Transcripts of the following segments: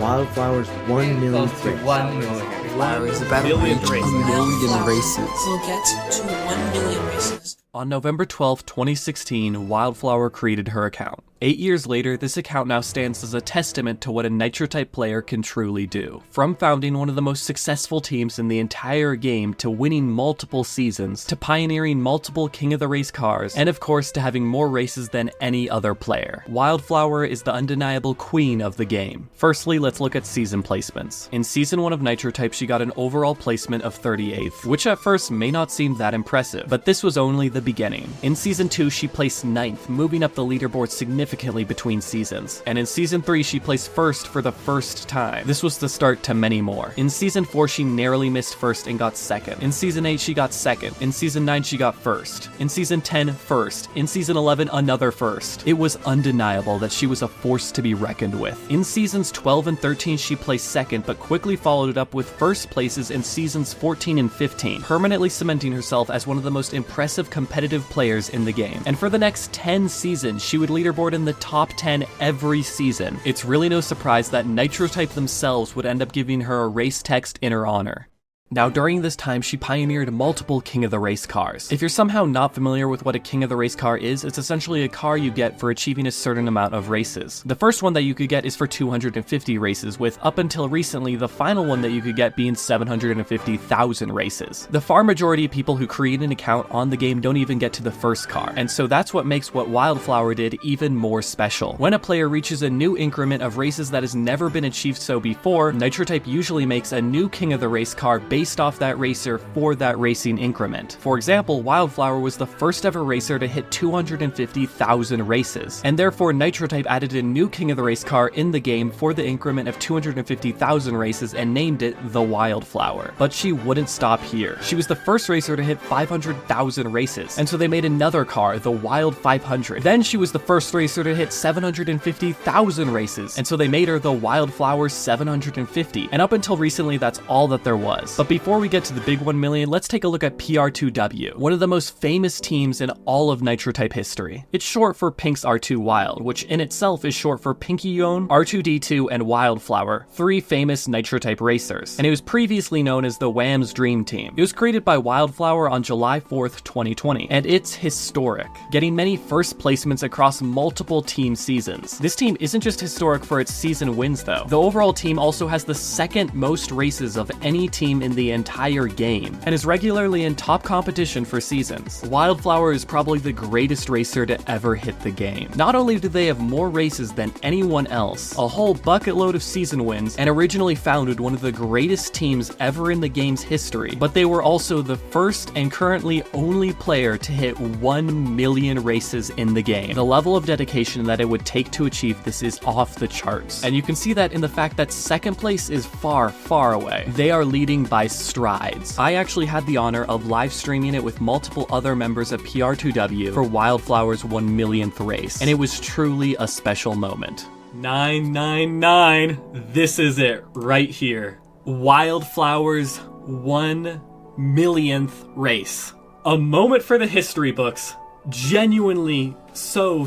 Wildflower's 1 millionth Close to race. 1 million. Flower is about to Million reach a races. million races. We'll get to 1 million races. On November 12, 2016, Wildflower created her account. 8 years later, this account now stands as a testament to what a nitrotype player can truly do. From founding one of the most successful teams in the entire game, to winning multiple seasons, to pioneering multiple King of the Race cars, and of course to having more races than any other player. Wildflower is the undeniable queen of the game. Firstly, let's look at season placements. In Season 1 of Nitrotype, she got an overall placement of 38th, which at first may not seem that impressive, but this was only the beginning. In Season 2, she placed 9th, moving up the leaderboard significantly between seasons. And in Season 3, she placed 1st for the first time. This was the start to many more. In Season 4, she narrowly missed 1st and got 2nd. In Season 8, she got 2nd. In Season 9, she got 1st. In Season 10, 1st. In Season 11, another 1st. It was undeniable that she was a force to be reckoned with. In Seasons 12 and 13, she placed 2nd, but quickly followed it up with 1st places in Seasons 14 and 15, permanently cementing herself as one of the most impressive competitive players in the game. And for the next 10 seasons, she would leaderboard in the top 10 every season. It's really no surprise that Nitrotype themselves would end up giving her a race text in her honor. Now, during this time, she pioneered multiple King of the Race cars. If you're somehow not familiar with what a King of the Race car is, it's essentially a car you get for achieving a certain amount of races. The first one that you could get is for 250 races, with up until recently, the final one that you could get being 750,000 races. The far majority of people who create an account on the game don't even get to the first car, and so that's what makes what Wildflower did even more special. When a player reaches a new increment of races that has never been achieved so before, Nitrotype usually makes a new King of the Race car based off that racer for that racing increment. For example, Wildflower was the first ever racer to hit 250,000 races, and therefore Nitrotype added a new King of the Race car in the game for the increment of 250,000 races and named it the Wildflower. But she wouldn't stop here. She was the first racer to hit 500,000 races, and so they made another car, the Wild 500. Then she was the first racer to hit 750,000 races, and so they made her the Wildflower 750. And up until recently, that's all that there was. But before we get to the big 1 million, let's take a look at PR2W, one of the most famous teams in all of Nitrotype history. It's short for Pink's R2 Wild, which in itself is short for Pinkyone, R2D2, and Wildflower, 3 famous Nitrotype racers. And it was previously known as the Wham's Dream Team. It was created by Wildflower on July 4th, 2020, and it's historic, getting many first placements across multiple team seasons. This team isn't just historic for its season wins though. The overall team also has the second most races of any team in the entire game, and is regularly in top competition for seasons. Wildflower is probably the greatest racer to ever hit the game. Not only do they have more races than anyone else, a whole bucket load of season wins, and originally founded one of the greatest teams ever in the game's history, but they were also the first and currently only player to hit 1 million races in the game. The level of dedication that it would take to achieve this is off the charts, and you can see that in the fact that second place is far, far away. They are leading by strides. I actually had the honor of live streaming it with multiple other members of PR2W for Wildflower's 1 millionth race, and it was truly a special moment. 999, this is it right here. Wildflower's 1 millionth race. A moment for the history books. Genuinely so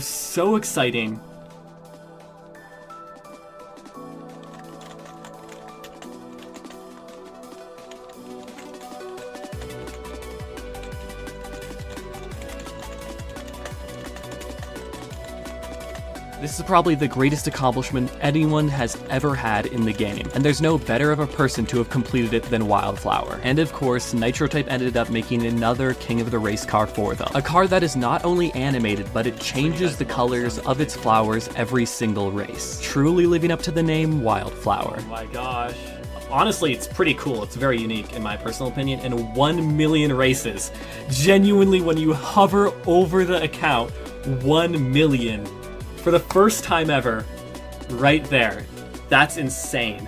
exciting. This is probably the greatest accomplishment anyone has ever had in the game, and there's no better of a person to have completed it than Wildflower. And of course, Nitrotype ended up making another King of the Race car for them. A car that is not only animated, but it changes the colors of its flowers every single race. Truly living up to the name Wildflower. Oh my gosh. Honestly, it's pretty cool. It's very unique in my personal opinion, and 1 million races. Genuinely, when you hover over the account, 1 million. For the first time ever, right there. That's insane.